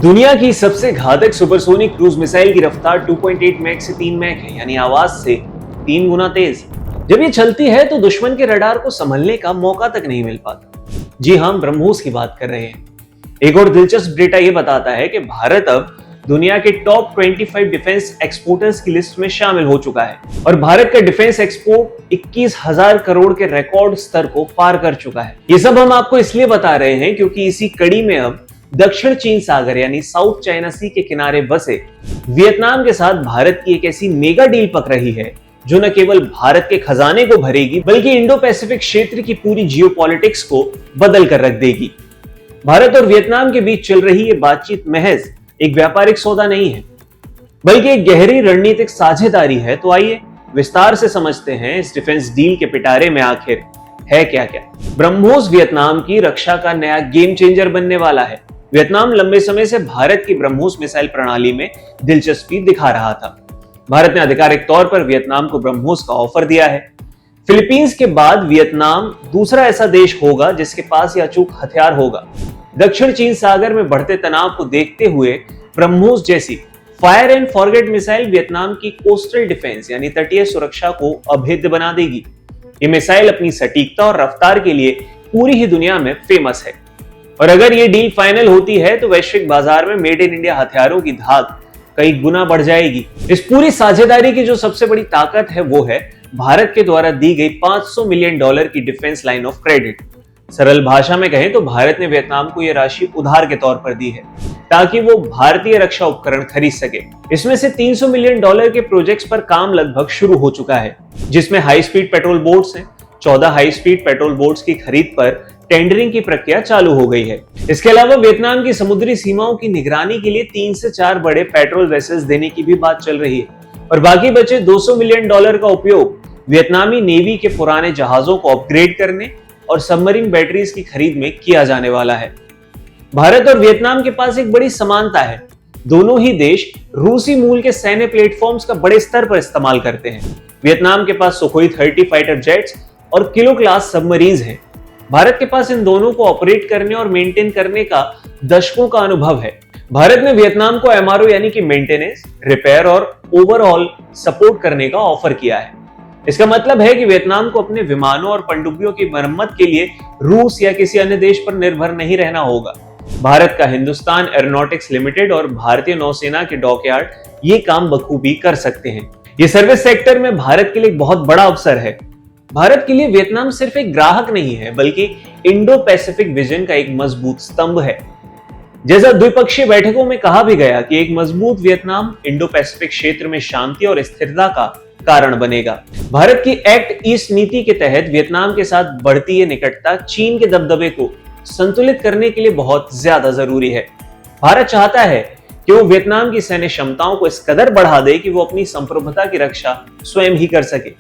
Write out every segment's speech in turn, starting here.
दुनिया की सबसे घातक सुपरसोनिक क्रूज मिसाइल की रफ्तार 2.8 मैक से 3 मैक है, यानी आवाज से 3 गुना तेज। जब ये चलती है तो दुश्मन के रडार को संभलने का मौका तक नहीं मिल पाता। जी हां, ब्रह्मोस की बात कर रहे हैं। एक और दिलचस्प डेटा ये बताता है कि भारत अब दुनिया के टॉप 25 डिफेंस एक्सपोर्टर्स की लिस्ट में शामिल हो चुका है और भारत का डिफेंस एक्सपोर्ट 21,000 करोड़ के रिकॉर्ड स्तर को पार कर चुका है। ये सब हम आपको इसलिए बता रहे हैं क्योंकि इसी कड़ी में अब दक्षिण चीन सागर यानी साउथ चाइना सी के किनारे बसे वियतनाम के साथ भारत की एक ऐसी मेगा डील पक रही है जो न केवल भारत के खजाने को भरेगी बल्कि इंडो पैसिफिक क्षेत्र की पूरी जियोपॉलिटिक्स को बदल कर रख देगी। भारत और वियतनाम के बीच चल रही ये बातचीत महज एक व्यापारिक सौदा नहीं है बल्कि एक गहरी रणनीतिक साझेदारी है। तो आइए विस्तार से समझते हैं इस डिफेंस डील के पिटारे में आखिर है क्या क्या। ब्रह्मोस वियतनाम की रक्षा का नया गेम चेंजर बनने वाला है। वियतनाम लंबे समय से भारत की ब्रह्मोस मिसाइल प्रणाली में दिलचस्पी दिखा रहा था। भारत ने आधिकारिक तौर पर वियतनाम को ब्रह्मोस का ऑफर दिया है। फिलीपींस के बाद वियतनाम दूसरा ऐसा देश होगा जिसके पास यह अचूक हथियार होगा। दक्षिण चीन सागर में बढ़ते तनाव को देखते हुए ब्रह्मोस जैसी fire and forget missile Vietnam की कोस्टल डिफेंस यानी तटीय सुरक्षा को अभेद्य बना देगी। ये मिसाइल अपनी सटीकता और रफ्तार के लिए पूरी ही दुनिया में फेमस है और अगर ये डील फाइनल होती है तो वैश्विक बाजार में मेड इन इंडिया हथियारों की धाक कई गुना बढ़ जाएगी। इस पूरी साझेदारी की जो सबसे बड़ी ताकत है वो है भारत के द्वारा दी गई $500 मिलियन की डिफेंस लाइन ऑफ क्रेडिट। सरल भाषा में कहें तो भारत ने वियतनाम को यह राशि उधार के तौर पर दी है ताकि वो भारतीय रक्षा उपकरण खरीद सके। इसमें से $300 मिलियन के प्रोजेक्ट्स पर काम लगभग शुरू हो चुका है जिसमें हाई स्पीड पेट्रोल बोट्स हैं। 14 हाई स्पीड पेट्रोल बोट्स की खरीद पर टेंडरिंग की प्रक्रिया चालू हो गई है। इसके अलावा वियतनाम की समुद्री सीमाओं की निगरानी के लिए 3 से 4 बड़े पेट्रोल वेसल्स देने की भी बात चल रही है और बाकी बचे $200 मिलियन का उपयोग वियतनामी नेवी के पुराने जहाजों को अपग्रेड करने और सबमरीन बैटरीज की खरीद में किया जाने वाला है। भारत और वियतनाम के पास एक बड़ी समानता है। दोनों ही देश रूसी मूल के सैन्य प्लेटफॉर्म्स का बड़े स्तर पर इस्तेमाल करते हैं। वियतनाम के पास सुखोई 30 फाइटर जेट्स और किलो क्लास सबमरीन्स हैं। भारत के पास इन दोनों को ऑपरेट करने और मेंटेन करने का दशकों का अनुभव है। भारत ने वियतनाम को एमआरओ यानी कि मेंटेनेंस, रिपेयर और ओवरऑल सपोर्ट करने का ऑफर किया है। इसका मतलब है कि वियतनाम को अपने विमानों और पनडुब्बियों की मरम्मत के लिए रूस या किसी अन्य देश पर निर्भर नहीं रहना होगा। भारत का हिंदुस्तान एरोनॉटिक्स लिमिटेड और भारतीय नौसेना के डॉकयार्ड ये काम बखूबी कर सकते हैं। ये सर्विस सेक्टर में भारत के लिए एक बहुत बड़ा अवसर है। भारत के लिए वियतनाम सिर्फ एक ग्राहक नहीं है बल्कि इंडो पैसिफिक विजन का एक मजबूत स्तंभ है। जैसा द्विपक्षीय बैठकों में कहा भी गया कि एक मजबूत वियतनाम इंडो पैसिफिक क्षेत्र में शांति और स्थिरता का कारण बनेगा। भारत की एक्ट ईस्ट नीति के तहत वियतनाम के साथ बढ़ती ये निकटता चीन के दबदबे को संतुलित करने के लिए बहुत ज्यादा जरूरी है। भारत चाहता है कि वो वियतनाम की सैन्य क्षमताओं को इस कदर बढ़ा दे कि वो अपनी संप्रभुता की रक्षा स्वयं ही कर सके।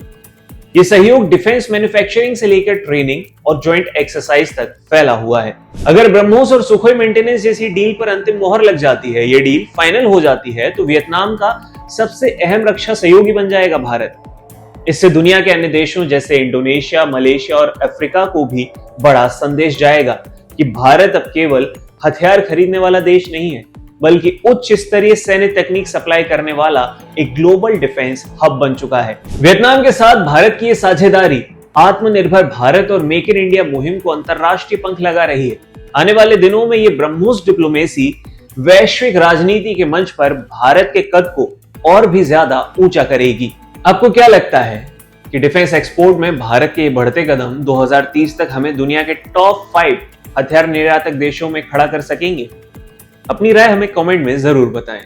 ये सहयोग डिफेंस मैन्युफैक्चरिंग से लेकर ट्रेनिंग और जॉइंट एक्सरसाइज तक फैला हुआ है। अगर ब्रह्मोस और सुखोई मेंटेनेंस जैसी डील पर अंतिम मोहर लग जाती है, ये डील फाइनल हो जाती है तो वियतनाम का सबसे अहम रक्षा सहयोगी बन जाएगा भारत। इससे दुनिया के अन्य देशों जैसे इंडोनेशिया, मलेशिया और अफ्रीका को भी बड़ा संदेश जाएगा कि भारत अब केवल हथियार खरीदने वाला देश नहीं है बल्कि उच्च स्तरीय सैन्य तकनीक सप्लाई करने वाला एक ग्लोबल डिफेंस हब बन चुका है। वियतनाम के साथ भारत की ये साझेदारी आत्मनिर्भर भारत और मेक इन इंडिया मुहिम को अंतरराष्ट्रीय पंख लगा रही है। आने वाले दिनों में ये ब्रह्मोस डिप्लोमेसी वैश्विक राजनीति के मंच पर भारत के कद को और भी ज्यादा ऊंचा करेगी। आपको क्या लगता है कि डिफेंस एक्सपोर्ट में भारत के बढ़ते कदम 2030 तक हमें दुनिया के टॉप 5 हथियार निर्यातक देशों में खड़ा कर सकेंगे? अपनी राय हमें कमेंट में जरूर बताएं।